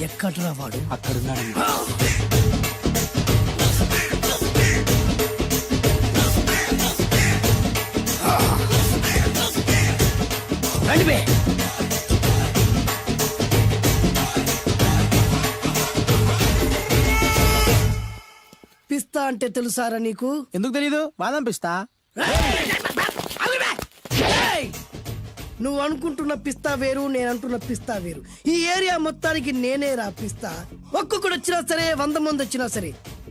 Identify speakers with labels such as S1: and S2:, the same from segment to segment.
S1: ఎక్కడ్రా వాడు?
S2: అక్కడున్నాడు.
S1: రండి బే. పిస్తా అంటే తెలుసారా నీకు?
S3: ఎందుకు తెలీదు? బాదం పిస్తా.
S1: నువ్వు అనుకుంటున్న పిస్తా వేరు, నేను అంటున్న పిస్తా వేరు. ఈ ఏరియా మొత్తానికి నేనే రా పిస్తా. ఒక్కొక్కడు వచ్చినా సరే, 100 మంది వచ్చినా సరే,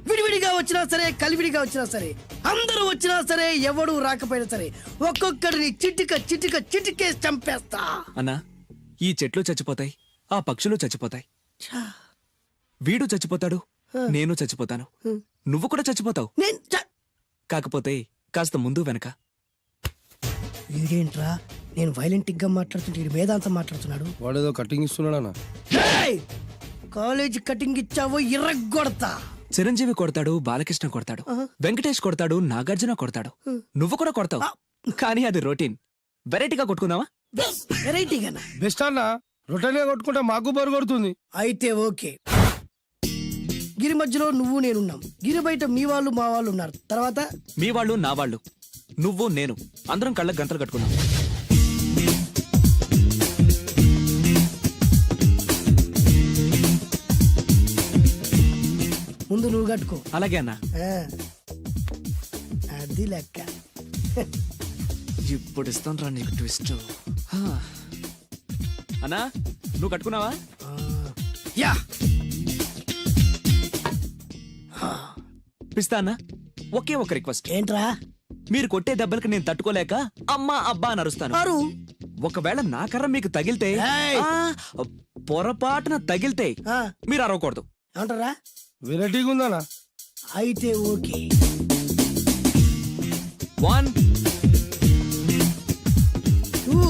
S1: విడివిడిగా వచ్చినా సరే, కలివిడిగా వచ్చినా సరే, అందరూ వచ్చినా సరే, ఎవడు రాకపోయినా సరే, ఒక్కొక్కడిని చిటికేసి చంపేస్తా.
S2: అన్నా, ఈ చెట్లు చచ్చిపోతాయి, ఆ పక్షులు చచ్చిపోతాయి, వీడు చచ్చిపోతాడు, నేను చచ్చిపోతాను, నువ్వు కూడా చచ్చిపోతావు. కాకపోతే కాస్త ముందు వెనక.
S1: వీడేంట్రా నేను వైలెంటిక్ గా మాట్లాడుతుంటే వేదాంతం మాట్లాడుతున్నాడు.
S3: వాడేదో కటింగ్ ఇస్తున్నాడా?
S1: కాలేజ్ కటింగ్ ఇచ్చావో ఇర్రగొడతా.
S2: చిరంజీవి కొడతాడు, బాలకృష్ణ కొడతాడు, వెంకటేష్ కొడతాడు, నాగార్జున కొడతాడు, నువ్వు కూడా కొడతావు. కానీ అది రొటీన్. వెరైటీగా కొట్టుకుందావా?
S1: వెరైటీగానా?
S3: బెస్ట్ అన్న. రొటీన్ గా కొట్టుకుంటే మాకు బరు కొడుతుంది.
S1: అయితే ఓకే. గిరి మధ్యలో నువ్వు నేనున్నాం. గిరి బయట మీ వాళ్ళు మా వాళ్ళు ఉన్నారు. తర్వాత
S2: మీ వాళ్ళు నా వాళ్ళు, నువ్వు నేను, అందరం కళ్ళకు గంతలు కట్టుకున్నాం.
S1: ముందు నువ్వు కట్టుకో.
S2: అలాగే అన్నా.
S1: అది లెక్క.
S2: ఇప్పుడు ఇస్తాను రా నీకు ట్విస్ట్. అన్నా, నువ్వు కట్టుకున్నావా?
S1: యా.
S2: పిస్తా అన్నా, ఒకే ఒక రిక్వెస్ట్.
S1: ఏంట్రా?
S2: మీరు కొట్టే దెబ్బలకి నేను తట్టుకోలేక అమ్మా అబ్బా అని అరుస్తాను. ఒకవేళ నా కర్ర మీకు తగిలితే, పొరపాటున తగిలితే మీరు అరవకూడదు.
S1: ఏమంటారా?
S3: వెరైటీగా ఉందనా?
S1: అయితే ఓకే.
S2: 1 2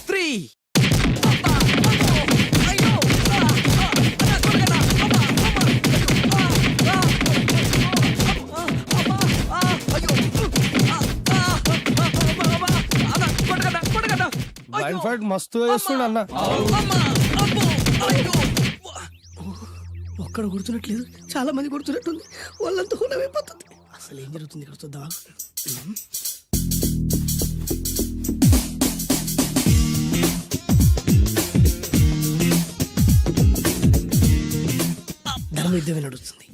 S2: 3.
S3: లైన్ ఫైట్ మస్తు వేస్తుండ అన్న.
S1: ఒక్కడు గుర్తున్నట్లేదు, చాలా మంది గుర్తున్నట్టుంది. వాళ్ళంతా హులమైపోతుంది. అసలు ఏం జరుగుతుంది ఇక్కడ చూద్దామా? ధర్మ యుద్ధమే నడుస్తుంది.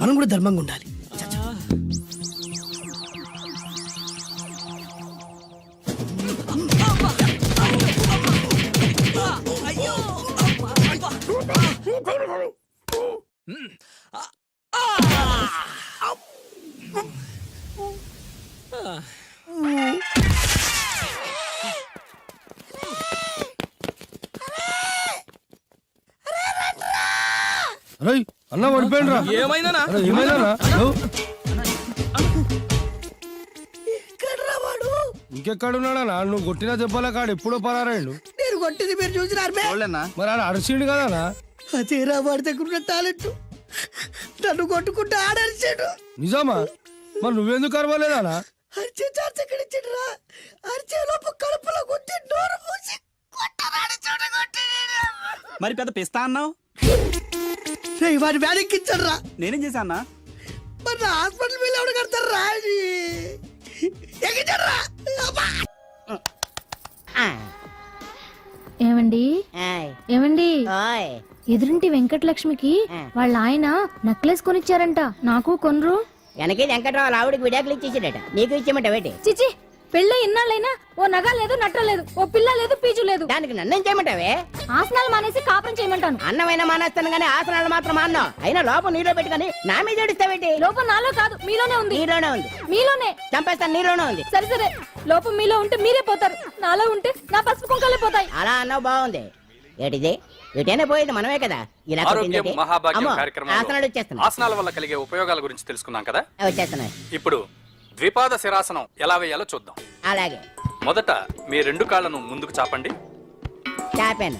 S1: మనం కూడా ధర్మంగా ఉండాలి.
S3: అన్న పడిపోయినరా?
S2: ఏమైందనా?
S3: ఇంకెక్కడున్నాడా? నువ్వు కొట్టినా చెప్పాలా కాడు ఎప్పుడో పరారాడు.
S1: నేను కొట్టింది మీరు చూసినారు.
S3: మరి ఆడ అరిసిండు కదా?
S1: అదేరా వాడి దగ్గర ఉన్న టాలెంట్. నన్ను కొట్టుకుంటూ ఆడరిచాడు.
S3: నిజమా? మరి నువ్వెందుకు అరవలేదా?
S1: అరిచే ఛాన్స్ ఎక్కడ ఇచ్చిండ్రా? అరిచే లోపు కడుపులో కొట్టి నోరు మూసి కొట్టరాడు చోట కొట్టి.
S4: మరి పెద్ద పిస్తా అన్నావు?
S1: వాడి వ్యాధికిచ్చాడ్రా.
S4: నేనేం చేశా అన్నా?
S1: మరి హాస్పిటల్ వెళ్ళి ఎవడు కడతారా?
S5: ఏమండి ఏమండి, ఎదురింటి వెంకటలక్ష్మికి వాళ్ళ ఆయన నెక్లెస్ కొనిచ్చారంట. నాకు కొనరు?
S6: వెనకే వెంకట్రావు ఆవిడకి విడాకులు ఇచ్చేసాడట, నీకు ఇచ్చేమంట వేటి?
S5: చిచి, పెళ్ళ ఇన్నాళ్ళైనా ఓ నగ లేదు, నట్ట లేదు, ఓ పిల్ల లేదు, పీచు లేదు.
S6: దానికి నన్నేం చేయమంటావే?
S5: ఆసనాలు మానేసి కాపురం చేయమంటాను.
S6: అన్నమైనా మానేస్తాను గానీ ఆసనాలు మాత్రం మాన్నా. అయినా లోపం నీలో పెట్టుకుని నా మీద ఏడుస్తావేటి?
S5: లోపం నాలో కాదు, మీలోనే ఉంది.
S6: నీలోనే ఉంది.
S5: మీలోనే
S6: చంపేస్తాను, నీలోనే ఉంది.
S5: సరే సరే, లోపం మీలో ఉంటే మీరే పోతారు, నాలో ఉంటే నా పసుపు కుంకాలే పోతాయి.
S6: అలా అన్నావు, బాగుంది. ఏటిది? ఎటైనా పోయేది మనమే కదా. ఇలా ఆసనాలు వచ్చేస్తున్నాయి.
S7: ఆసనాల వల్ల కలిగే ఉపయోగాల గురించి తెలుసుకున్నాం కదా,
S6: వచ్చేస్తున్నాయి.
S7: ఇప్పుడు ద్విపాద శిరాసనం ఎలా వేయాలో చూద్దాం.
S6: అలాగే.
S7: మొదట మీ 2 కాళ్ళను ముందుకు చాపండి.
S6: చాపాను.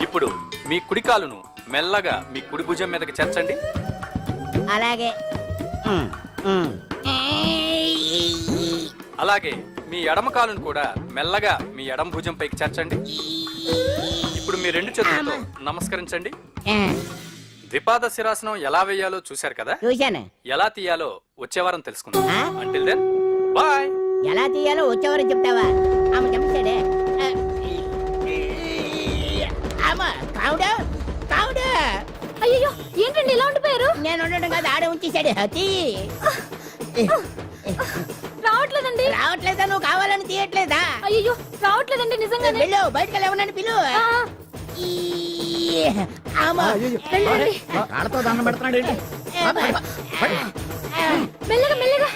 S7: ఇప్పుడు మీ కుడి కాలును మెల్లగా మీ కుడి భుజం మీదకి చేర్చండి.
S6: అలాగే.
S7: అలాగే మీ ఎడమ కాలును కూడా మెల్లగా మీ ఎడమ భుజం పైకి చేర్చండి. ఇప్పుడు మీ రెండు చేతులతో నమస్కరించండి.
S6: ఆ,
S7: ద్విపాద శిరాసనం ఎలా వేయాలో చూశారు కదా,
S6: చూశాను.
S7: ఎలా తీయాలో వచ్చే వారం తెలుసుకుందాం.
S6: ఆ?
S7: Until then bye.
S6: ఎలా తీయాలో వచ్చేవారు చెప్తావా? ఆమె చెప్తాడే. కావుడు
S5: అయ్యో ఏంటండి ఇలా ఉండిపోయారు?
S6: నేను ఉండడం కాదు, ఆడే ఉంచేశాడు. తీ.
S5: రావట్లేదండి.
S6: రావట్లేదా? నువ్వు కావాలని తీయట్లేదా?
S5: అయ్యో రావట్లేదండి నిజంగానే.
S6: వెళ్ళు, బయటకు వెళ్ళవనని పిలు.
S5: ఆ,
S6: వెళ్ళండి.
S8: కాళ్ళతో దండం పెడుతున్నాడు ఏంటి?
S5: మెల్లగా మెల్లగా.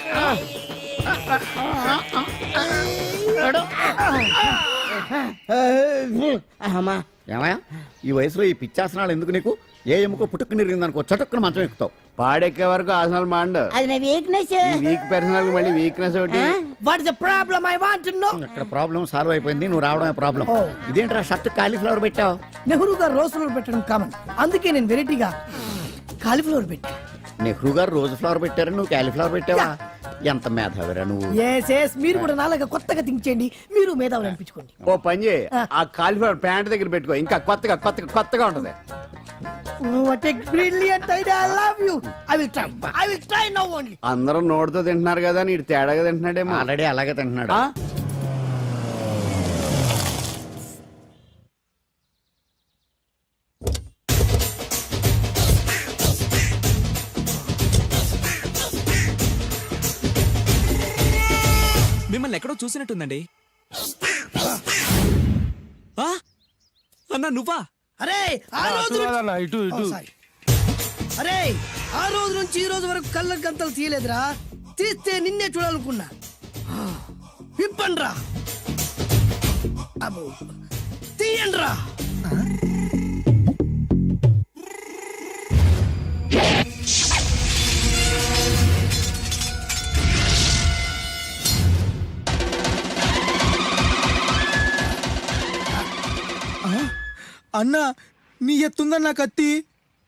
S6: అమ్మా,
S8: ఏమయ్యా ఈ వయసులో ఈ పిచ్చాసనాలు ఎందుకు నీకు? ఏ ఎముకో పుట్టుకు నిరిగిందనుకో చటుక్కున మంచం ఎక్కుతావు.
S9: పాడెక్కే వరకు ఆసనాలు మాండు.
S6: అది నా వీక్నెస్.
S9: వీక్ పర్సనల్ మళ్ళీ వీక్నెస్ ఒకటి.
S1: What is the problem? I want to know.
S8: ఇక్కడ ప్రాబ్లం సాల్వ్ అయిపోయింది, నువ్వు రావడమే ప్రాబ్లం. ఇదేంట్రా షర్ట్ కాలీఫ్లవర్ పెట్టావు?
S1: నెహ్రూ గారు రోజ్ ఫ్లవర్ పెట్టడం కామన్, అందుకే నేను వెరైటీగా కాలీఫ్లవర్ పెట్టా.
S8: నెహ్రూ గారు రోజు ఫ్లవర్ పెట్టారు, నువ్వు కాలీఫ్లవర్ పెట్టావా? ఎంత మేధావిరా నువ్వు.
S1: మీరు కూడా నాలాగా కొత్తగా థింక్ చేయండి, మీరు మేధావులు అనిపించుకోండి.
S9: ఓ పని చేయి, ఆ కాలిఫ్లవర్ ప్యాంట్ దగ్గర పెట్టుకో, ఇంకా కొత్తగా ఉంటది.
S1: What a brilliant idea. I love you. I will try now only.
S9: అందరూ నోటితో తింటున్నారు కదా, నీడు తేడాగా తింటున్నాడేమో.
S8: ఆల్రెడీ అలాగే తింటున్నాడు.
S9: ఆ?
S2: మిమ్మల్ని ఎక్కడో చూసినట్టుందండి. ఆ? అన్నా నువ్వా?
S1: అరే ఆ రోజు
S3: అన్న ఇటు ఇటు.
S1: అరే ఆ రోజు నుంచి ఈ రోజు వరకు కళ్ళ గంతలు తీయలేదురా. తీస్తే నిన్నే చూడాలనుకున్నా. విప్పండ్రా. అబ్బో తీయండ్రా.
S3: అన్న నీ ఎత్తుందన్న కత్తి.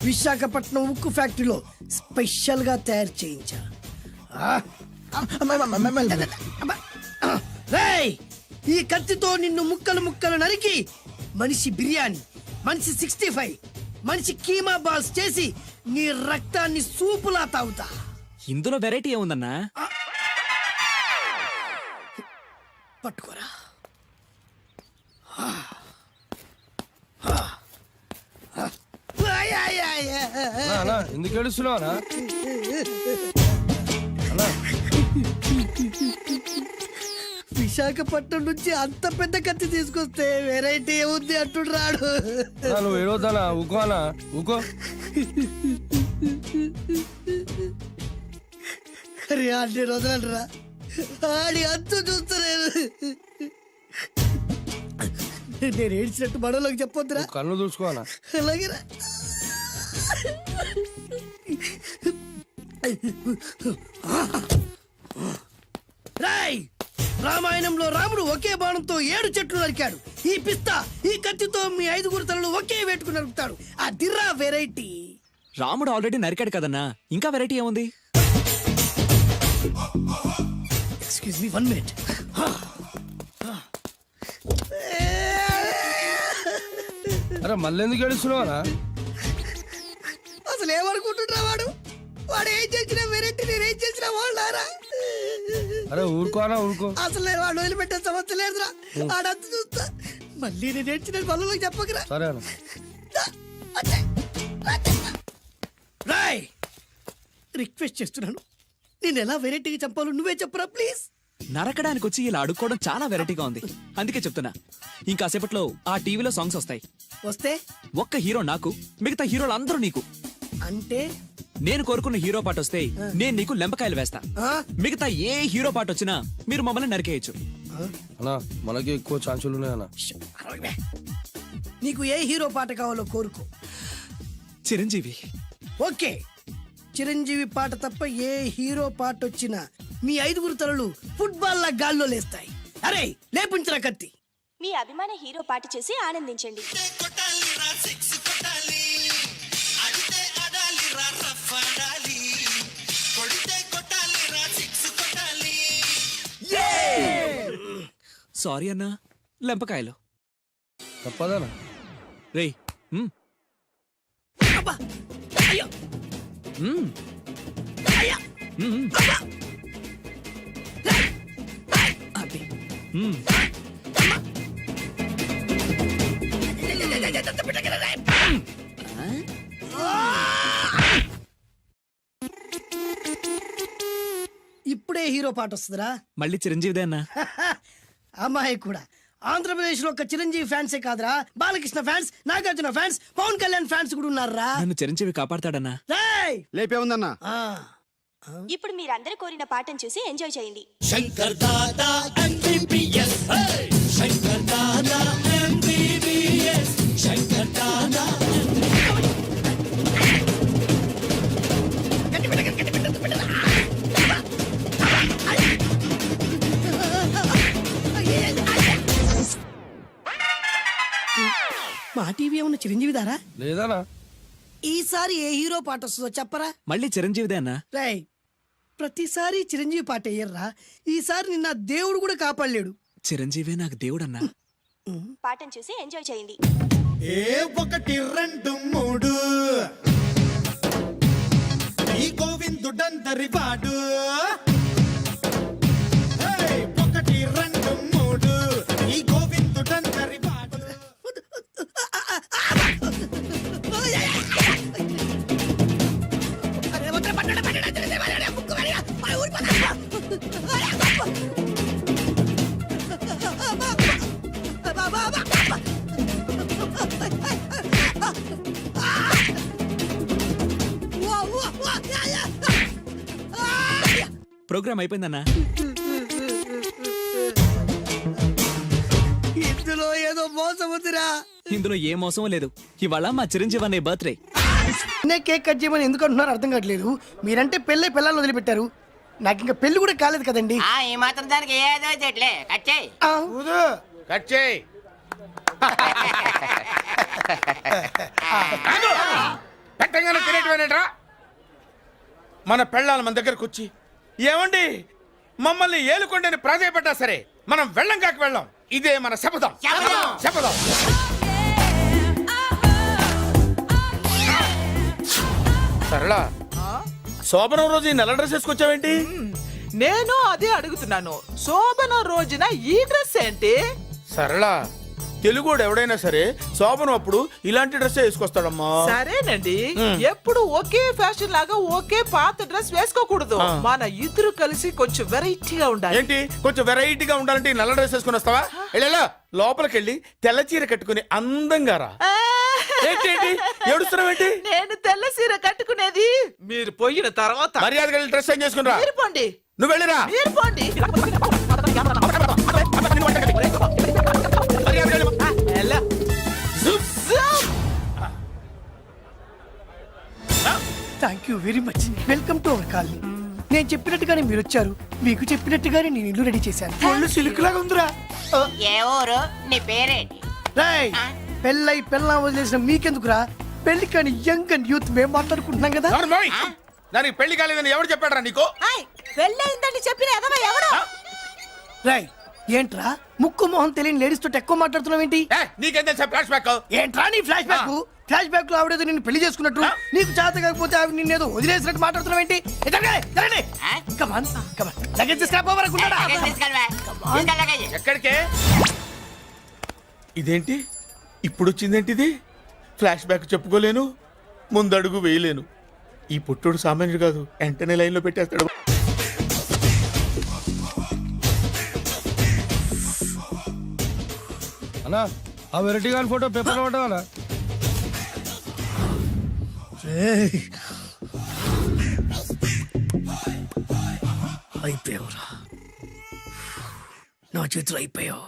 S1: విశాఖపట్నం ఉక్కు ఫ్యాక్టరీలో స్పెషల్ గా తయారు చేయించా. రేయ్, ఈ కత్తితో నిన్ను ముక్కలు ముక్కలు నరికి మనిషి బిర్యానీ, మనిషి 65, మనిషి కీమా బాల్స్ చేసి నీ రక్తాన్ని సూపులా తాగుతా.
S2: ఇందులో వెరైటీ ఏముందన్నా?
S1: పట్టుకోరా.
S3: అన్న ఎందుకు ఏడుస్తున్నావు అన్న?
S1: విశాఖపట్నం నుంచి అంత పెద్ద కత్తి తీసుకొస్తే వెరైటీ ఏముంది అంటుడు రాడు.
S3: నువ్వు ఏడవద్దనా? ఊకో అన్న, ఊకో.
S1: అరే అన్ని రోజులరా ఆడి అంతు చూస్తలేదు. నేను ఏడ్చినట్టు మనలోకి చెప్పొద్దురా.
S3: కళ్ళు చూసుకో అన్న.
S1: అలాగేరా. రాయ్, రామాయణంలో రాముడు ఒకే బాణంతో 7 చెట్లు నరికాడు. ఈ పిస్తా ఈ కత్తితో మీ 5 తలలు ఒకే వేటుకు నరుకుతాడు. ఆ దిర్రా వెరైటీ.
S2: రాముడు ఆల్రెడీ నరికాడు కదన్నా, ఇంకా వెరైటీ ఏముంది?
S1: Excuse me 1 minute.
S3: అరే మళ్ళీ ఎందుకు ఏడుస్తున్నావు అన్న?
S1: అసలు ఏమనుకుంటున్నా వాడు? వాడు ఏం చేసినా వెరైటీ, నేనేం చేసినా వాళ్ళారా?
S3: అరే ఊరుకో అన్న, ఊరుకో.
S1: అసలు నేను వాడు వదిలిపెట్టే సమస్య లేదురా. ఆడంత చూస్తా. మళ్ళీ నేను ఏడ్చిన పనులకు చెప్పకరా.
S3: సరే అన్న.
S1: రాయ్, రిక్వెస్ట్ చేస్తున్నాను, నేను ఎలా వెరైటీగా చంపాలో నువ్వే చెప్పరా ప్లీజ్.
S2: నరకడానికి వచ్చి ఇలా అడుక్కోవడం చాలా వెరైటీగా ఉంది, అందుకే చెప్తున్నా. ఇంకాసేపట్లో ఆ టీవీలో సాంగ్స్ వస్తాయి.
S1: వస్తే
S2: ఒక్క హీరో నాకు, మిగతా హీరోలు అందరూ నీకు.
S1: అంటే
S2: నేను కోరుకున్న హీరో పాట వస్తే నేను నీకు లెంపకాయలు వేస్తా.
S1: ఆ?
S2: మిగతా ఏ హీరో పాట వచ్చినా మీరు మమ్మల్ని నరికేయచ్చు.
S3: అన్న మనకి ఎక్కువ ఛాన్సులు ఉన్నాయన్న.
S1: అరవై. నీకు ఏ హీరో పాట కావాలో కోరుకో.
S2: చిరంజీవి.
S1: ఓకే, చిరంజీవి పాట తప్ప ఏ హీరో పాట వచ్చినా మీ 5 తలలు ఫుట్బాల్ లా గాల్లో లేస్తాయి. అరే లేపించరా కత్తి.
S10: మీ అభిమాన హీరో పాట చేసి ఆనందించండి.
S2: సారీ అన్నా, లెంపకాయలు.
S3: తప్పదనా?
S2: రేయ్ మ్.
S1: అబ్బా! అయ్యో!
S2: మ్.
S1: అయ్యా!
S2: మ్.
S1: అబ్బా!
S2: అది. మ్.
S1: ఇప్పుడే హీరో పాట వస్తుందిరా.
S2: మళ్ళీ చిరంజీవిదే అన్నా.
S1: అమ్మాయి కూడా ఆంధ్రప్రదేశ్ లో ఒక చిరంజీవి ఫ్యాన్సే కాదురా, Balakrishna fans, Nagarjuna fans, Pavan Kalyan fans కూడా ఉన్నారా.
S2: నన్ను చిరంజీవి కాపాడతాడన్నా.
S1: రేయ్!
S8: లేపే ఉందన్నా.
S1: ఆ,
S10: ఇప్పుడు మీరందరూ కోరిన పాటను చూసి ఎంజాయ్ చేయండి.
S1: మా టీవీ ఏమన్నా చిరంజీవి దారా?
S3: లేదనా?
S1: ఈసారి ఏ హీరో పాట వస్తుందో చెప్పరా.
S2: మళ్ళీ చిరంజీవిదే అన్నా.
S1: రేయ్, ప్రతిసారి చిరంజీవి పాట వేయర్రా. ఈసారి నిన్న దేవుడు కూడా కాపాడలేడు.
S2: చిరంజీవే నాకు దేవుడన్నా.
S10: పాటను చూసి ఎంజాయ్ చేయండి.
S11: ఏ 1 2 3 ఈ గోవిందుడందరి వాడు. 1 2 3 ఈ గోవిందుడందరి వాడు.
S2: ప్రోగ్రామ్ అయిపోయిందన్నా.
S1: ఇందులో ఏదో మోసం ఉందిరా.
S2: ఇందులో ఏ మోసం లేదు. ఇవాళ మా చిరంజీవి అనే బర్త్డే.
S1: నేను కేక్ కట్ చేయమని ఎందుకు అంటున్నారు అర్థం కావట్లేదు. మీరంటే పెళ్ళై పిల్లల్ని వదిలిపెట్టారు, నాకు ఇంకా పెళ్లి కూడా కాలేదు కదండి.
S6: ఈ మాత్రం దానికి ఏదో చెట్లే కచ్చే.
S1: ఆ,
S9: కట్ చేయి. పెట్టగానే తినేటివేనేట్రా? మన పెళ్ళాలి మన దగ్గరకు వచ్చి ఏమండి మమ్మల్ని ఏలుకొండని ప్రాధాయపడ్డా సరే మనం వెళ్ళం కాక వెళ్ళం. ఇదే మన శపథం. శపథం. సరళా, శోభనం రోజు ఈ నల్ల డ్రెస్ వేసుకొచ్చావేంటి?
S12: నేను అదే అడుగుతున్నాను. శోభన రోజున ఈ డ్రెస్ ఏంటి?
S9: సరళా, తెలుగుడు ఎవడైనా సరే శోభనం అప్పుడు ఇలాంటి డ్రెస్ వేసుకొస్తాడమ్మా.
S12: సరేనండి, ఎప్పుడు ఒకే ఫ్యాషన్ లాగా ఒకే పాత డ్రెస్ వేసుకోకూడదు. మన ఇద్దరు కలిసి కొంచెం వెరైటీగా ఉండాలి.
S9: ఏంటి కొంచెం వెరైటీగా ఉండాలంటే ఈ నల్ల డ్రెస్ వేసుకుని వస్తావా? వెళ్ళా లోపలికి వెళ్ళి తెల్ల చీర కట్టుకుని అందంగా రా. ఏంటి ఏడుస్తున్నావేంటి?
S12: నేను తెల్ల సీర కట్టుకునేది మీరు పోయిన తర్వాత.
S9: మర్యాదగా వెళ్ళి డ్రెస్ చేంజ్ చేసుకుని రా.
S12: మీరు పోండి.
S9: నువ్వు వెళ్ళిరా.
S12: మీరు పోండి.
S9: మర్యాదగా వెళ్ళు.
S12: ఎలా?
S1: Thank you very much. Welcome to our colony. నేను చెప్పినట్టుగానే మీరు వచ్చారు, మీకు చెప్పినట్టుగానే నేను ఇల్లు రెడీ చేశాను. ఒళ్ళు సిల్క్ లాగా ఉందిరా.
S6: ఏ ఊరు? నీ పేరేంటి?
S1: రేయ్, పెళ్ళై పెళ్ళం వదిలేసిన మీకెందుకురా? పెళ్లి కాని యంగ్ అండ్ యూత్ మేము మాట్లాడుకుంటున్నాం కదా.
S9: ఎవరు మోయ్? దానికి పెళ్లి కాలేదని ఎవరు చెప్పాడరా నీకు?
S12: పెళ్ళయిందని చెప్పిన ఎదవ ఎవడు?
S1: రాయ్, ఏంట్రా ముక్కు మొహం తెలియని లేడీస్ తోటి ఎక్కువ మాట్లాడుతున్నావు ఏంటి?
S9: నీకేం తెలుసా ఫ్లాష్ బ్యాక్?
S1: ఏంట్రా నీ ఫ్లాష్ బ్యాక్? ఫ్లాష్ బ్యాక్ లో ఆవిడేదో నిన్ను పెళ్లి చేసుకున్నట్టు, నీకు చేత కాకపోతే ఆవిడ నిన్నేదో వదిలేసినట్టు మాట్లాడుతున్నావు ఏంటి?
S9: ఎక్కడికే? ఇదేంటి ఇప్పుడు వచ్చిందేంటి? ఇది ఫ్లాష్ బ్యాక్ చెప్పుకోలేను, ముందడుగు వేయలేను. ఈ పుట్టుడు సామాన్యుడు కాదు, వెంటనే లైన్ లో పెట్టేస్తాడు.
S3: అన్నా ఆ వెరైటీ గారి ఫోటో పేపర్ పడ్డా?
S1: అయిపోయావురా, నా చేతులు అయిపోయావు.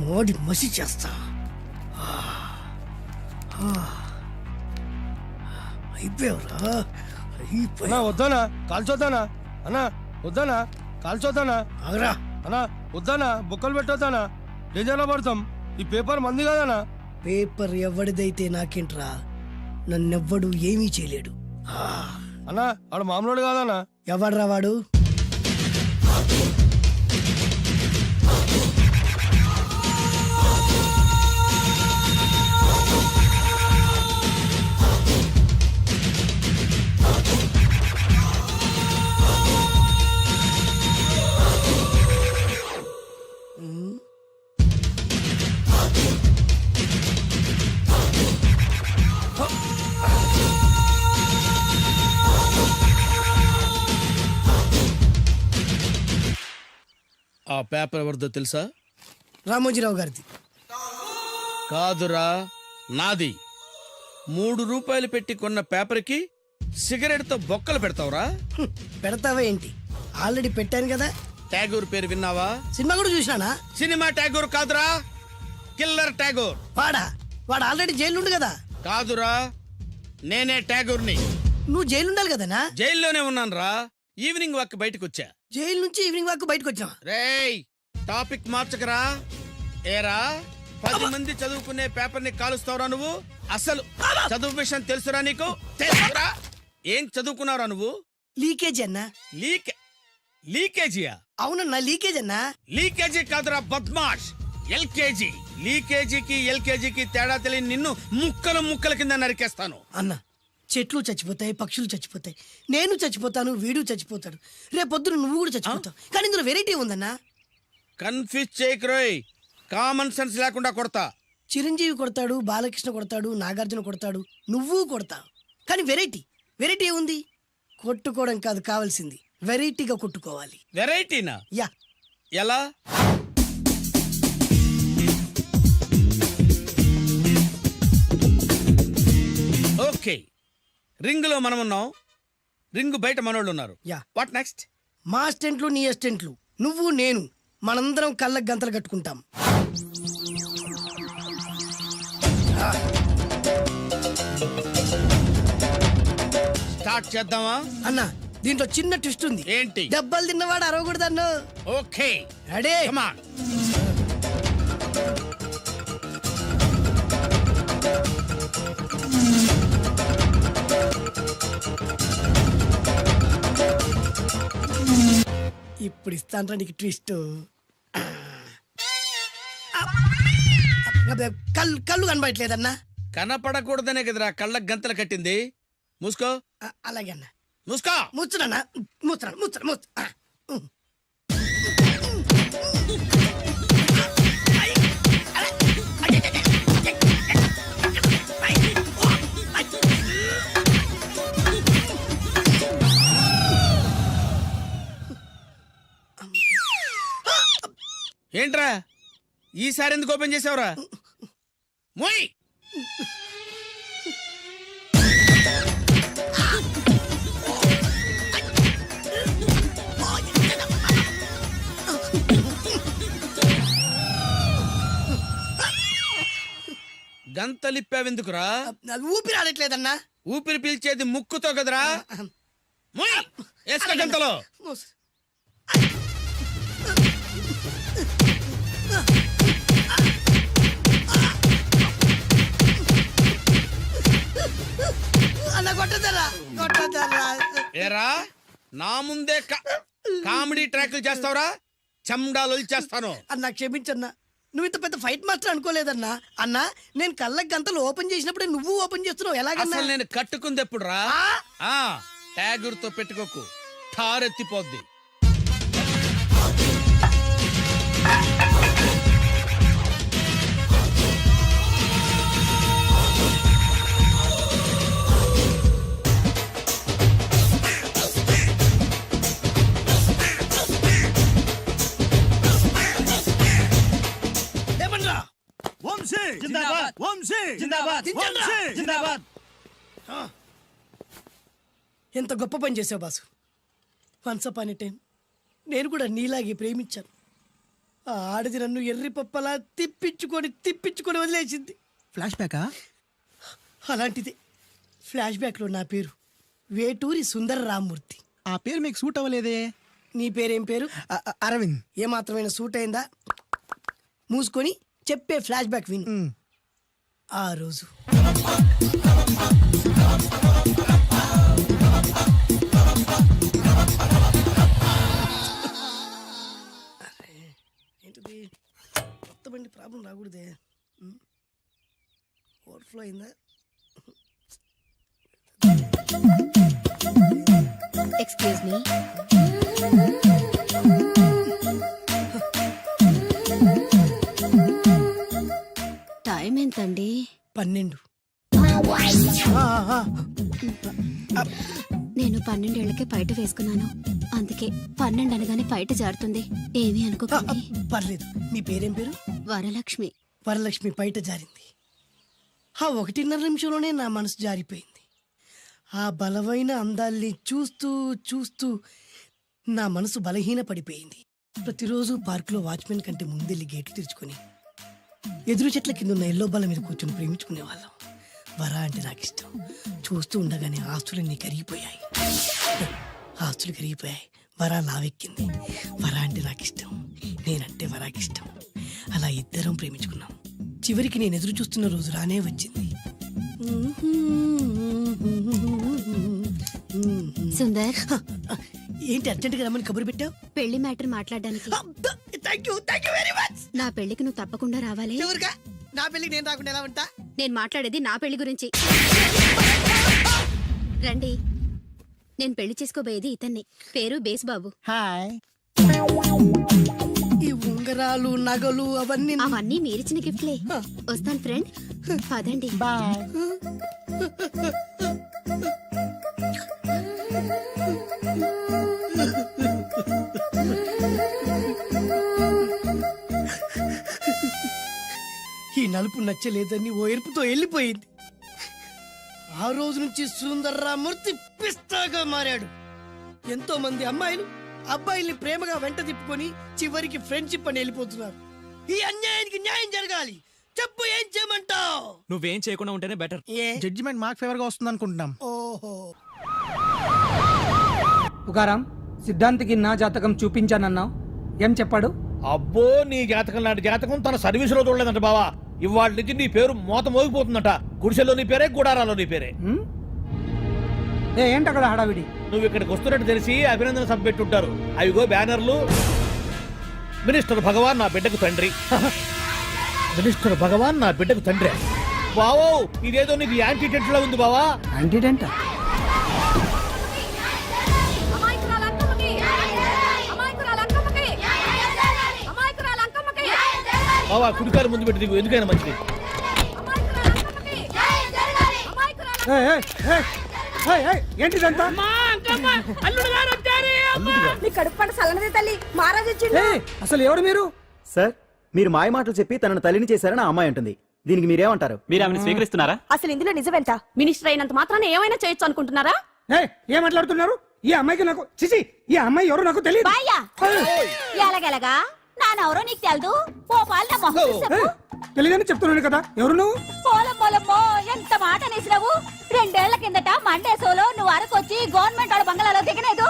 S1: మోడి మసి చేస్తా. అయిపోయావురా,
S3: అన్నా వద్దానా? కాల్చొద్దానా? అన్నా వద్దానా? కాల్చొద్దానా?
S1: ఆగరా.
S3: అన్నా వద్దానా? బుక్కలు పెట్టొద్దానా? డేంజర్లో పడతాం. ఈ పేపర్ మంది కాదనా?
S1: పేపర్ ఎవడిదైతే నాకేంట్రా, నన్నెవ్వడు ఏమీ చేయలేడు.
S3: అన్నా ఆడు మామూలు కాదనా?
S1: ఎవడ్రా వాడు?
S9: ఆ పేపర్ ఎవరిదో తెలుసా?
S1: రామోజీరావు గారిది.
S9: కాదురా, నాది. 3 రూపాయలు పెట్టి కొన్న పేపర్కి సిగరెట్తో బొక్కలు పెడతావురా?
S1: పెడతావా ఏంటి? ఆల్రెడీ పెట్టాను కదా.
S9: ట్యాగూర్ పేరు విన్నావా?
S1: సినిమా కూడా చూసినానా?
S9: సినిమా ట్యాగూర్ కాదురా, కిల్లర్ ట్యాగూర్.
S1: వాడు ఆల్రెడీ జైలు కదా.
S9: కాదురా, నేనే ట్యాగూర్ని.
S1: నువ్వు జైలు ఉండాలి కదనా?
S9: జైల్లోనే ఉన్నాను రా. ఈవినింగ్ వాక్ బయటకు వచ్చా.
S1: జైలు నుంచి ఈవినింగ్ వాక్ బయటకు వచ్చావా?
S9: రేయ్, టాపిక్ మార్చకరా. ఏరా, 10 మంది చదువుకునే పేపర్ ని కాలుస్తావురా నువ్వు? అసలు చదువు విషయం తెలుసురా నీకు? తెలుసురా? ఏం చదువుకున్నావురా నువ్వు?
S1: లీకేజీ అన్నా.
S9: లీకేజీయా?
S1: అవునన్నా, లీకేజ్ అన్నా.
S9: లీకేజీ కాదురా బద్మాష్, ఎల్కేజీ. లీకేజీకి ఎల్కేజీకి తేడా తెలియని నిన్ను ముక్కలు ముక్కల కింద నరికేస్తాను.
S1: అన్నా, చెట్లు చచ్చిపోతాయి, పక్షులు చచ్చిపోతాయి, నేను చచ్చిపోతాను, వీడు చచ్చిపోతాడు, రేపొద్దున నువ్వు కూడా చచ్చిపోతావు. కానీ ఇందులో వెరైటీ ఉందన్నా.
S9: కన్ఫ్యూజ్ చేయకురోయ్, కామన్ సెన్స్ లేకుండా కొడతా.
S1: చిరంజీవి కొడతాడు, బాలకృష్ణ కొడతాడు, నాగార్జున కొడతాడు, నువ్వు కొడతావు. కానీ వెరైటీ ఉంది. కొట్టుకోవడం కాదు కావాల్సింది, వెరైటీగా కొట్టుకోవాలి.
S9: వెరైటీనా?
S1: యా.
S9: ఎలా? ఓకే, రింగ్ లో మనం ఉన్నాం, రింగ్ బయట మనోళ్ళు ఉన్నారు.
S1: యా.
S9: What next?
S1: మా అసిస్టెంట్లు, నీ అసిస్టెంట్లు, నువ్వు నేను, మనందరం కళ్ళకు గంతలు కట్టుకుంటాం.
S9: స్టార్ట్ చేద్దామా?
S1: అన్నా, దీంట్లో చిన్న ట్విస్ట్ ఉంది.
S9: ఏంటి?
S1: దెబ్బలు తిన్నవాడు అరవకూడదన్ను.
S9: Okay,
S1: ready?
S9: Come on.
S1: ఇప్పుడు ఇస్తాను నీకు ట్విస్ట్. కళ్ళు కనబడట్లేదన్నా.
S9: కనపడకూడదనే కదరా కళ్ళకు గంతలు కట్టింది. మూసుకో.
S1: అలాగే అన్న.
S9: మూసుకో.
S1: ముచ్చునన్నా, ముచ్చు.
S9: ఏంట్రా ఈసారి ఎందుకు ఓపెన్ చేసావురా? మోయ్. గంతలిప్పావెందుకురా?
S1: ఊపిరి ఆడట్లేదన్నా.
S9: ఊపిరి పీల్చేది ముక్కుతో కదరా. మోయ్, వేసుకో గంతలో.
S1: అన్న కొట్టదరా.
S9: ఏరా, నా ముందే కామెడీ ట్రాక్లు చేస్తావురా? చెమ్డాలు చేస్తాను.
S1: అన్నా క్షమించన్నా, నువ్వు ఇంత పెద్ద ఫైట్ మాస్టర్ అనుకోలేదన్నా. అన్నా, నేను కళ్ళకి గంతలు ఓపెన్ చేసినప్పుడే నువ్వు ఓపెన్ చేస్తున్నావు. ఎలాగన్నా?
S9: అసలు నేను కట్టుకుంది ఎప్పుడు రా? ట్యాగూర్తో పెట్టుకోకు, ఠారెత్తిపోద్ది.
S1: ఎంత గొప్ప పని చేసావు boss. Once upon a time నేను కూడా నీలాగే ప్రేమించాను. ఆ ఆడది నన్ను ఎర్రి పప్పలా తిప్పించుకొని వదిలేసింది.
S11: ఫ్లాష్ బ్యాకా?
S1: అలాంటిదే. ఫ్లాష్ బ్యాక్లో నా పేరు వేటూరి సుందర రామ్మూర్తి.
S11: ఆ పేరు మీకు సూట్ అవ్వలేదే.
S1: నీ పేరేం పేరు?
S11: అరవింద్.
S1: ఏమాత్రమైన సూట్ అయిందా? మూసుకొని చెప్పే ఫ్లాష్ బ్యాక్ విను. ఆ రోజు ఏంటిది? కొత్త బండి ప్రాబ్లం రాకూడదే. ఓవర్ఫ్లో అయిందా?
S5: Excuse me. టైం ఎంతండి?
S1: 12.
S5: నేను 12 ఏళ్లకే పైట వేసుకున్నాను. అందుకే 12 అనగానే పైట జారుతుంది. ఏమీ అనుకోకండి.
S1: పర్లేదు. మీ పేరేం పేరు?
S5: వరలక్ష్మి.
S1: వరలక్ష్మి పైట జారింది. ఆ 1.5 నిమిషంలోనే నా మనసు జారిపోయింది. ఆ బలమైన అందాల్ని చూస్తూ చూస్తూ నా మనసు బలహీన పడిపోయింది. ప్రతిరోజు పార్కులో వాచ్మెన్ కంటే ముందెళ్ళి గేట్లు తెరుచుకొని ఎదురు చెట్ల కింద ఉన్న ఎల్లో బాల మీద కూర్చొని ప్రేమించుకునే వాళ్ళం. వరా అంటే నాకు ఇష్టం. చూస్తూ ఉండగానే ఆస్తులన్నీ కరిగిపోయాయి. ఆస్తులు కరిగిపోయాయి. వరా లావెక్కింది. వరా అంటే నాకు ఇష్టం. నేనంటే వరాకి ఇష్టం. అలా ఇద్దరం ప్రేమించుకున్నాం. చివరికి నేను ఎదురు చూస్తున్న రోజు రానే వచ్చింది.
S5: సుందర్,
S1: ఏంటి అర్జెంట్గా రమ్మని కబురు పెట్టావు?
S5: పెళ్లి మ్యాటర్ మాట్లాడడానికి.
S1: Thank you very much.
S5: నా పెళ్లికి నువ్వు తప్పకుండా రావాలి.
S1: ఎవరుగా? నా పెళ్లికి నేను రాకుండా ఎలా ఉంటా?
S5: నేను మాట్లాడేది నా పెళ్లి గురించి. రండి. నేను పెళ్లి చేసుకోబోయేది ఇతన్ని. పేరు బేస్బాబు.
S11: హాయ్.
S1: ఈ ఉంగరాలు నగలు అవన్నీ
S5: అవన్నీ మీరిచ్చిన గిఫ్ట్లే. వస్తాను ఫ్రెండ్. పదండి.
S11: బాయ్.
S1: ఈ నలుపు నచ్చలేదని ఓ ఎరుపుతో వెళ్ళిపోయింది. ఆ రోజు నుంచి సుందర్రామూర్తి పిస్తాగా మారాడు. ఎంతో మంది అమ్మాయిలు అబ్బాయిల్ని ప్రేమగా వెంట తిప్పుకొని చివరికి ఫ్రెండ్షిప్ అని వెళ్ళిపోతున్నారు. ఈ అన్యాయానికి న్యాయం జరగాలి. చెప్పు, ఏం చేయమంటావు?
S2: నువ్వేం చేయకుండా ఉంటేనే బెటర్.
S1: ఏ?
S11: జడ్జిమెంట్ మాకు ఫేవర్ గా వస్తుంది అనుకుంటున్నాం.
S1: ఓహో.
S12: తుకారాం, సిద్ధాంతికి నా జాతకం చూపించానన్నావు. ఏం చెప్పాడు?
S9: అబ్బో, నీ జాతకం లాంటి జాతకం తన సర్వీసులో చూడలేదంట బావా. ఇవాళ నుంచి నీ పేరు మోత మోగిపోతుందట. గుడిసెలో నీ పేరే, గుడారాలో నీ పేరే.
S12: ఏంటి అక్కడ హడావిడి?
S9: నువ్వు ఇక్కడికి వస్తున్నట్టు తెలిసి అభినందన సభ పెట్టుంటారు. అవిగో బ్యానర్లు. మినిస్టర్ భగవాన్ నా బిడ్డకు తండ్రి. మినిస్టర్ భగవాన్ నా బిడ్డకు తండ్రి. బావో, ఇదేదో నీకు యాంటీటెంట్ లో ఉంది బావా.
S12: యాంటీడెంట్?
S9: బావా, కుడికారు ముందు పెట్టి దిగు, ఎందుకైనా మంచిది.
S12: ఏంటిదంతా? అసలు ఎవరు మీరు?
S4: సార్, మీరు మాయ మాటలు చెప్పి తనను తల్లిని చేశారని ఆ అమ్మాయి అంటుంది. దీనికి మీరేమంటారు? మీరు ఆమెను స్వీకరిస్తున్నారా?
S10: అసలు ఇందులో నిజమేంట? మినిస్టర్ అయినంత మాత్రాన ఏమైనా చేయొచ్చు అనుకుంటున్నారా?
S12: ఏం మాట్లాడుతున్నారు? ఈ అమ్మాయికి నాకు చిచి, ఈ అమ్మాయి ఎవరు నాకు తెలియదు.
S5: ఎలాగెలగా నానెవరో నీకు తెలదు. ఓ పాల మొహం చెప్పు.
S12: తెలియదని చెప్తున్నాను కదా. ఎవరు నువ్వు?
S5: పోలమ్మో ఎంత మాట అనేసినావు. 2 ఏళ్ల కిందట మండే సోలో నువ్వు అరకొచ్చి గవర్నమెంట్ వాళ్ళ బంగ్లాలో దిగలేదు.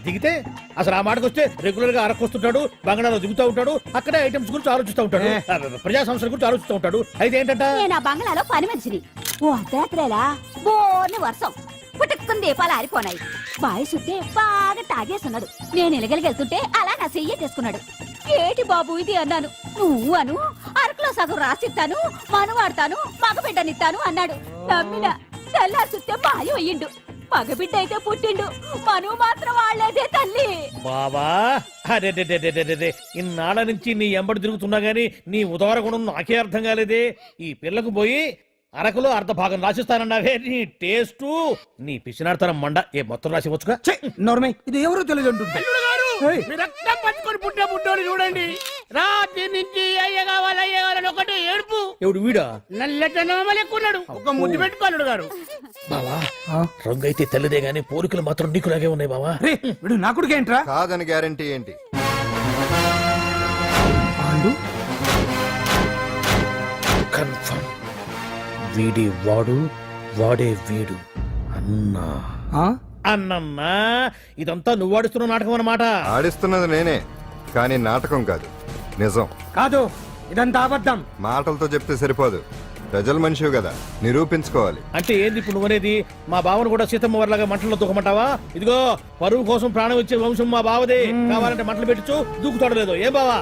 S9: దిగితే అసలు ఆ మాటకు వస్తే రెగ్యులర్ గా అరకొస్తుంటాడు, బంగాళాలో దిగుతూ ఉంటాడు, అక్కడే ఐటమ్స్ గురించి ఆలోచిస్తూ ఉంటాడు, ప్రజా సంస్థల గురించి ఆలోచిస్తూ ఉంటాడు. అయితే ఏంటంట,
S5: నేను ఆ బంగ్లాలో పని మనిషిని. ఓ అర్ధరాత్రేలా బోర్ని వర్షం పుట్టుకుని దీపాలు ఆరిపోనాయి. బాయ్ చుట్టే బాగా తాగేస్తున్నాడు. నేను ఎలగలిగెళ్తుంటే అలా నా చెయ్యి తీసుకున్నాడు. ఏటి బాబు ఇది అన్నాను. నువ్వు అను, అరకులో సగం రాసిస్తాను, మనువాడతాను, మగబిడ్డనిస్తాను అన్నాడు. నమ్మిన. తెల్లారి చూస్తే మాయం అయ్యిండు. మగబిడ్డ అయితే పుట్టిండు, మనువు మాత్రం వాళ్ళేదే తల్లి.
S9: బాబా అరే ఇన్నాళ్ళ నుంచి నీ ఎంబడి తిరుగుతున్నా గానీ నీ ఉదార గుణం నాకే అర్థం కాలేదే. ఈ పిల్లకు పోయి అరకులో అర్ధ భాగం రాసిస్తానన్నావే. నీ టేస్టు, నీ పిచ్చినాడతనం మండ. ఏ మొత్తం రాసి వచ్చుగా.
S12: నోర్మై, ఇది ఎవరు తెలియదు అంటుంది.
S9: రక్తం పట్టుకొని పుట్టే పుట్టోడు చూడండి. రాత్రి నుంచి అయ్య కావాలని ఒకటి ఏడుపు. ఎవడు వీడా? నల్లెక్కున్నాడు. ఒక ముద్దు పెట్టుకోలేడు గారు. బావా, రంగు అయితే తెల్లదే గానీ పోలికలు మాత్రం నీకులాగే ఉన్నాయి బావా.
S12: వీడు నా కొడుకు ఏంట్రా?
S3: కాదని గ్యారంటీ ఏంటి?
S9: కన్ఫర్మ్. వీడి వాడు, వాడే వీడు. అన్నా అన్నమ్మా, ఇదంతా నువ్వు ఆడిస్తున్న నాటకం అన్నమాట.
S3: ఆడిస్తున్నది నేనే, కానీ నాటకం కాదు, నిజం.
S12: కాదు, ఇదంతా అబద్ధం.
S3: మాటలతో చెప్తే సరిపోదు, ప్రజల మనిషివి కదా, నిరూపించుకోవాలి.
S9: అంటే ఏంది ఇప్పుడు నువ్వనేది? మా బావను కూడా సీతమ్మ వారిలాగా మంటల్లో దూకమంటావా? ఇదిగో, పరువు కోసం ప్రాణం ఇచ్చే వంశం మా బావదే. కావాలంటే మంటలు పెట్టచ్చు, దూకుతాడు లేదు. ఏం బావా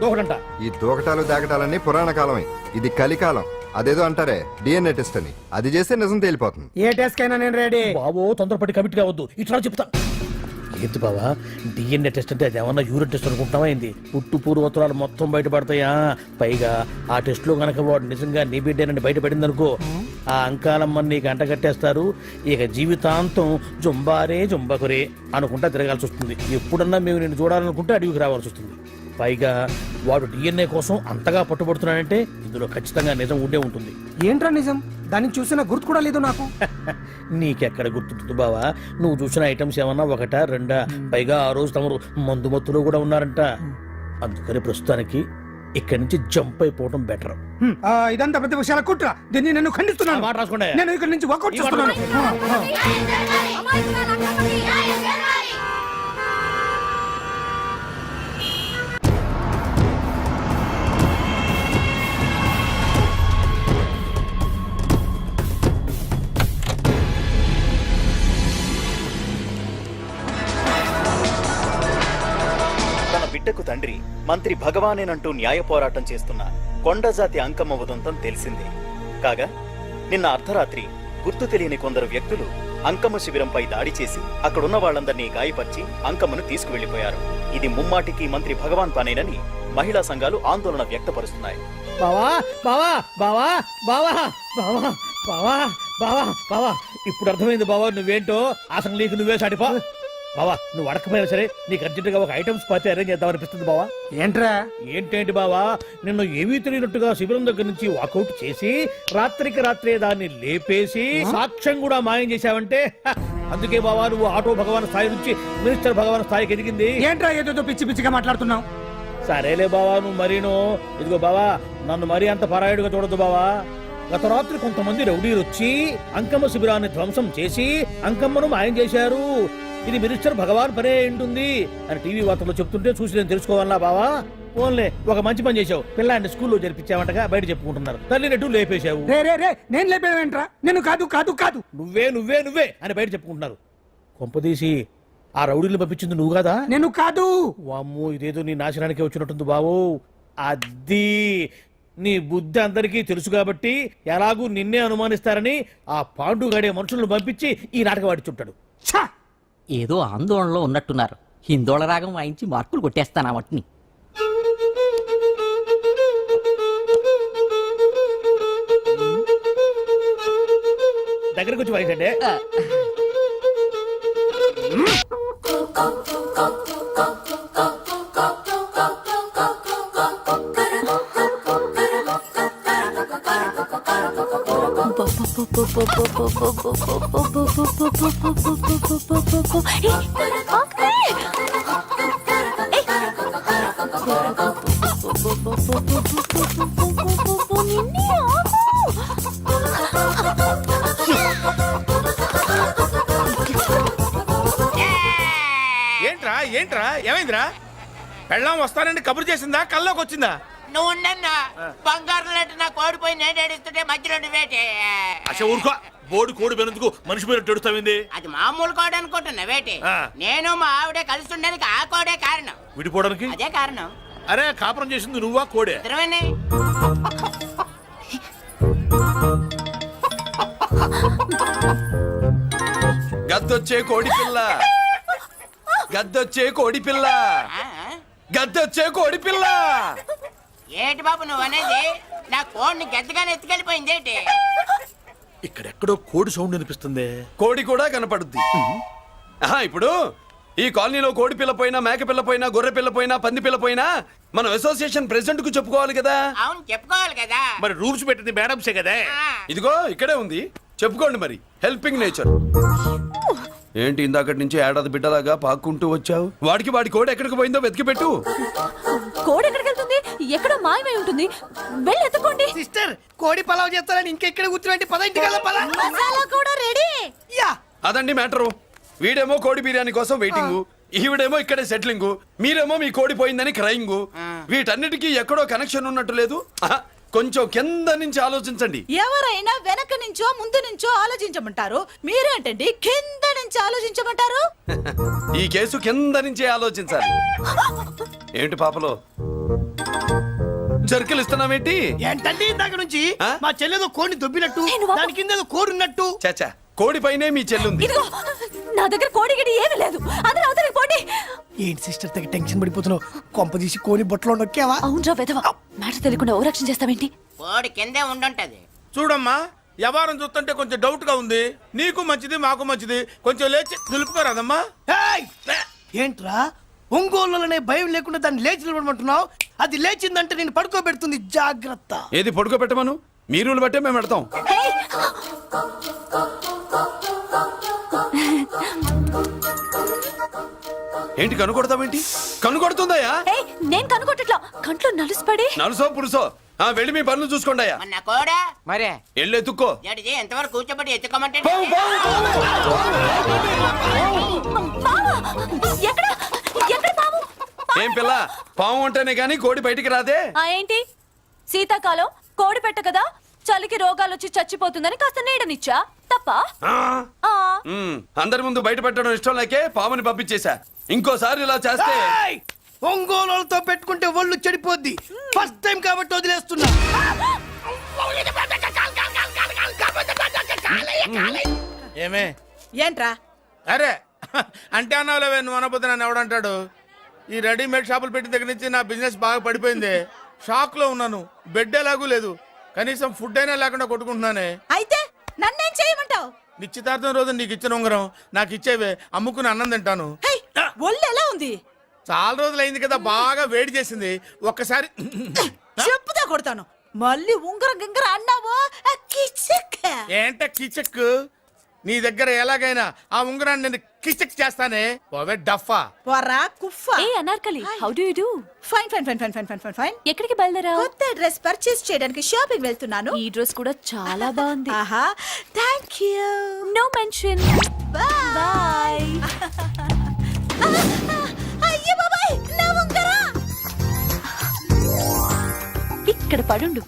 S9: దూకడంట?
S3: ఈ దూకటాలు దాకటాలన్నీ పురాణ కాలమే, ఇది కలికాలం. అదేదో అంటారే డిఎన్ఏ టెస్ట్ అని, అది చేస్తే నిజం తేలిపోతుంది.
S12: ఏ టెస్ట్ కైనా నేను రెడీ.
S9: బాబో, తొందరపడి కమిట్ కావద్దు, ఇట్లా చెప్తా. ఏంటి బావా, డిఎన్ఏ టెస్ట్ అంటే అది ఏమన్నా యూరిన్ టెస్ట్ అనుకుంటావా ఏంది? పుట్టు పూర్వోత్తరాలు మొత్తం బయటపడతాయా? పైగా ఆ టెస్ట్ లో గనక వాడు నిజంగా నీ బిడ్డేనని బయటపడింది అనుకో, ఆ అంకాలమ్మని నీకు అంటగట్టేస్తారు. ఇక జీవితాంతం జుంబారే జుంబకురే అనుకుంటా తిరగాల్సి వస్తుంది. ఎప్పుడన్నా మేము నిన్ను చూడాలనుకుంటే అడవికి రావాల్సి వస్తుంది. పైగా వాడు DNA కోసం అంతగా పట్టుబడుతున్నాడంటే ఇందులో ఖచ్చితంగా నిజం ఉండే ఉంటుంది.
S11: ఏంట్రా నిజం? దాన్ని చూసిన గుర్తు కూడా లేదు నాకు.
S9: నీకెక్కడ గుర్తుంటుంది బావా? నువ్వు చూసిన ఐటమ్స్ ఏమన్నా ఒకటా రెండా? పైగా ఆ రోజు తమరు మందు మత్తులో కూడా ఉన్నారంట. అందుకని ప్రస్తుతానికి ఇక్కడి నుంచి జంప్ అయిపోవడం బెటర్.
S11: ఇదంతా పెద్ద విషయాల కుట్ర. దీన్ని నేను ఖండిస్తున్నాను.
S9: మాట రాసుకోండి.
S11: నేను ఇక్కడ నుంచి వర్కౌట్ చేస్తున్నాను.
S4: తన బిడ్డకు తండ్రి మంత్రి భగవానేనంటూ న్యాయ పోరాటం చేస్తున్న కొండజాతి అంకమ్మ ఉదంతం తెలిసిందే. కాగా నిన్న అర్ధరాత్రి గుర్తు తెలియని కొందరు వ్యక్తులు అంకమ్మ శిబిరంపై దాడి చేసి అక్కడున్న వాళ్ళందరినీ గాయపరిచి అంకమ్మను తీసుకువెళ్లిపోయారు. ఇది ముమ్మాటికి మంత్రి భగవాన్ పనేనని మహిళా సంఘాలు ఆందోళన వ్యక్తపరుస్తున్నాయి.
S9: బావా బావా బావా బావా బావా బావా బావా బావా ఇప్పుడు అర్థమైంది బావా నువ్వేంటో. అసలు నీకు నువ్వే సాటిపా. బావా నువ్వు అడకపోయినా సరే నీకు అర్జెంటుగా ఒక ఐటమ్స్ పార్టీ అరేంజ్ చేద్దామనిపిస్తుంది బావా.
S11: ఏంట్రా?
S9: ఏంటేంటి బావా, నిన్ను ఏమీ తెలియనట్టుగా శిబిరం దగ్గర నుంచి వాకౌట్ చేసి రాత్రికి రాత్రే దాన్ని లేపేసి సాక్ష్యం కూడా మాయం చేశావంటే అందుకే బావా నువ్వు ఆటో భగవాన్ స్థాయి నుంచి మినిస్టర్ భగవాన్ స్థాయికి ఎదిగింది.
S11: ఏంట్రా ఏదో పిచ్చి పిచ్చిగా మాట్లాడుతున్నావు?
S9: సరేలే బావా నువ్వు మరీను. ఇదిగో బావా నన్ను మరీ అంత పరాయుడుగా చూడద్దు బావా. గత రాత్రి కొంతమంది రౌడీలు వచ్చి అంకమ్మ శిబిరాన్ని ధ్వంసం చేసి అంకమ్మను మాయం చేశారు. ఇది మినిస్టర్ భగవాన్ పనే ఉంటుంది అని టీవీ వార్తల్లో చెప్తుంటే చూసి నేను తెలుసుకోవాలా బావా. ఓన్లే ఒక మంచి పని చేశావు. పిల్లాన్ని స్కూల్లో జరిపించావంటగా బయట చెప్పుకుంటున్నారు. తల్లినట్టు లేపేశావు.
S11: నేను లేపేవేంట్రా? నేను కాదు కాదు కాదు
S9: నువ్వే నువ్వే నువ్వే అని బయట చెప్పుకుంటున్నారు. కొంపదీసి ఆ రౌడీలు పంపించింది నువ్వు కాదా?
S11: నేను కాదు.
S9: వామ్మో ఇదేదో నీ నాశనానికి వచ్చినట్టుంది బావు. అది నీ బుద్ధి అందరికీ తెలుసు కాబట్టి ఎలాగూ నిన్నే అనుమానిస్తారని ఆ పాండుగాడే మనుషులను పంపించి ఈ నాటకం ఆడిచుంటాడు.
S6: ఏదో ఆందోళనలో ఉన్నట్టున్నారు. హిందోళ రాగం వాయించి మార్కులు కొట్టేస్తాను ఆ మట్టిని.
S9: దగ్గరకు వచ్చి వాయించండి. ఏంట్రా ఏంట్రా ఏమైందిరా? పెళ్ళాం వస్తానండి కబురు చేసిందా కల్లోకి వచ్చిందా?
S6: నువ్వు బంగారం లాంటి నా కోడిపోయి నేడేడిస్తుంటే మధ్యలో వేటే.
S9: అసలు ఊరుకో. బోర్డు కోడి పెనందుకు మనిషి మీద తెడుస్తావింది.
S6: అది మామూలు కోడి అనుకుంటున్నా వేటే. నేను మా ఆవిడే కలిసి ఉండడానికి ఆ కోడే కారణం.
S9: విడిపోవడానికి
S6: అదే కారణం.
S9: అరే కాపురం చేసింది నువ్వా కోడే?
S6: ఇద్దరమేనే.
S7: గద్దొచ్చే కోడి పిల్ల, గద్దొచ్చే కోడి పిల్ల, గద్దొచ్చే కోడి పిల్ల.
S6: ఏటి బాబు నువ్వు అనేది? నా కోడిని గద్దగానే ఎత్తుకెళ్ళిపోయింది ఏంటి?
S9: ఇక్కడెక్కడో కోడి సౌండ్ అనిపిస్తుంది.
S7: కోడి కూడా కనపడుద్ది. ఇప్పుడు ఈ కాలనీలో కోడి పిల్ల పోయినా, మేక పిల్ల పోయినా, గొర్రె పిల్ల పోయినా, పంది పిల్ల పోయినా మనం అసోసియేషన్ ప్రెసిడెంట్ కు చెప్పుకోవాలి కదా.
S6: అవును చెప్పుకోవాలి కదా.
S9: మరి రూల్స్ పెట్టింది మేడమ్సే కదా.
S7: ఇదిగో ఇక్కడే ఉంది, చెప్పుకోండి మరి. Helping nature. ఏంటి ఇందాకటి నుంచి ఏడాది బిడ్డలాగా పాక్కుంటూ వచ్చావు? వాడికి వాడి కోడి ఎక్కడికి పోయిందో వెతికి పెట్టు.
S5: కోడి ఎక్కడికి వెళ్తుంది? ఎక్కడో మాయమై ఉంటుంది. వెళ్ళి ఎత్తుకోండి.
S1: సిస్టర్ కోడి పలావ్ చేస్తారని ఇంకెక్కడ కూర్చోండి. 10 పద.
S5: మసాలా కూడా రెడీ.
S1: యా
S7: అదండి మ్యాటరు. వీడేమో కోడి బిర్యానీ కోసం వెయిటింగ్, ఈవిడేమో ఇక్కడే సెటిలింగ్, మీరేమో మీ కోడి పోయిందని క్రయింగ్. వీటన్నిటికీ ఎక్కడో కనెక్షన్ ఉన్నట్టు లేదు. కొంచెం కింద నుంచి ఆలోచించండి.
S12: ఎవరైనా వెనక నుంచో ముందు నుంచో ఆలోచించమంటారు. మీరేంటండి కింద నుంచి ఆలోచించమంటారు?
S7: ఈ కేసు కింద నుంచే ఆలోచించాలి. ఏంటి పాపలో జర్కిలు ఇస్తున్నావేంటి?
S1: ఏంటంటే ఇందాక నుంచి మా చెల్లెదో కోడిని దొబ్బినట్టు, దాని కింద కోడి ఉన్నట్టు.
S7: చచ్చా, కోడి పైనే మీ చెల్లుంది.
S5: ఇదిగో నా దగ్గర కోడి గిడి ఏమీ లేదు. అందరూ అవతలికి పోండి.
S1: ఏంటి సిస్టర్ తగ్గ టెన్షన్ పడిపోతున్నావు? కొంప తీసి కోని బొట్టలో నొక్కావా?
S5: అవునరా వెధవ. మ్యాటర్ తెలియకుండా ఓ రక్షణ చేస్తావేంటి?
S6: కోడి కిందే ఉండుంటది.
S9: చూడమ్మా, వ్యవహారం చూస్తుంటే కొంచెం డౌట్ గా ఉంది. నీకు మంచిది మాకు మంచిది, కొంచెం లేచి నిలుపుకోరాదమ్మా.
S1: ఏయ్! ఏంట్రా ఒంగోలులోనే భయం లేకుండా దాన్ని లేచి నిలబడమంటున్నావు? అది లేచిందంటే నేను పడుకోబెడుతుంది, జాగ్రత్త.
S7: ఏది పడుకోబెట్టమను, మీ రూల్ బట్టే మేము పెడతాం. ఏంటి కనుకొడతావేంటి? కనుకొడుతుందయ్యా?
S5: నేను కనుగొట్టట్లా, కంట్లో నలుసుపడి.
S7: నలుసో పురుసో వెళ్ళి మీ పనులు చూసుకోండి అయ్యా.
S6: మరే
S7: వెళ్ళి ఎత్తుక్కో.
S6: ఎంతవరకు కూర్చోబెట్టి ఎత్తుకోమంటే
S7: పావు, పావు,
S5: ఎక్కడ ఎక్కడ పాము?
S7: ఏం పిల్ల, పాము అంటేనే గాని కోడి బయటికి రాదే.
S5: ఏంటి శీతాకాలం కోడి పెట్ట కదా, చలికి రోగాలు వచ్చి చచ్చిపోతుందని కాస్త నీడనిచ్చా, తప్ప?
S7: అందరి ముందు బయట పెట్టడం ఇష్టం లేకే పాముని పంపించేశా. ఇంకోసారి ఇలా చేస్తే
S1: ఏయ్! ఒంగోలులతో పెట్టుకుంటే ఒళ్ళు చెడిపోద్ది. ఫస్ట్ టైం కాబట్టి వదిలేస్తున్నా.
S9: ఏమే
S12: ఏంట్రా?
S9: అరే అంటే అన్నావులేవే, నువ్వు అనబోతే నన్ను ఎవడంటాడు. ఈ రెడీమేడ్ షాపులు పెట్టిన దగ్గర నుంచి నా బిజినెస్ బాగా పడిపోయింది. షాక్ లో ఉన్నాను, బెడ్ ఎలాగూ లేదు, కనీసం ఫుడ్ అయినా లేకుండా కొట్టుకుంటున్నానే.
S12: అయితే నన్నేం చేయమంటావు?
S9: నిశ్చితార్థం రోజు నీకు ఇచ్చిన ఉంగరం నాకు ఇచ్చేవే, అమ్ముకుని అన్నం తింటాను.
S12: ఒళ్ళు ఎలా ఉంది?
S9: చాలా రోజులు అయింది కదా, బాగా వేడి చేసింది. ఒక్కసారి
S12: చెప్పుదా కొడతాను. మళ్ళీ ఉంగరం గింగర అన్నావో కిచక్.
S9: ఏంట కిచక్? నీ దగ్గర ఎలాగైనా ఆ ఉంగరాన్ని నేను కిచక్ చేస్తానే. పోవే డఫా.
S12: వరా కుఫా.
S5: ఏ Anarkali, how do you do?
S12: Fine fine fine fine fine fine fine fine.
S5: ఎక్కడికి బయలుదేరావు?
S12: కొత్త డ్రెస్ పర్చేస్ చేయడానికి షాపింగ్ వెళ్తున్నాను.
S5: ఈ డ్రెస్ కూడా చాలా బాగుంది.
S12: ఆహా, thank you.
S5: No mention.
S12: Bye. అయ్యో బాబాయ్, నా ఉంగరా
S5: ఇక్కడ పడుండు.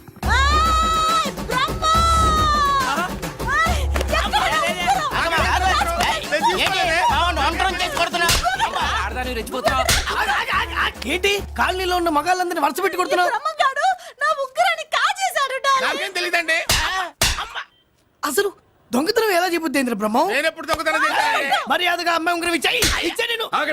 S1: ఏంటి కాలనీలో ఉన్న మగాళ్ళందరినీ వరుస పెట్టి కొడుతున్నావు?
S12: బ్రహ్మంగాడు నా ఉంగరాన్ని కాజేశాడు.
S9: నాకేం తెలియదండి.
S1: అసలు దొంగతనం ఎలా చెబుద్ది బ్రహ్మం?
S9: నేను ఎప్పుడు దొంగతనం చేశాను?
S1: మర్యాదగా అమ్మాయి ఉంగరం ఇచ్చాయి. ఇచ్చా నేను.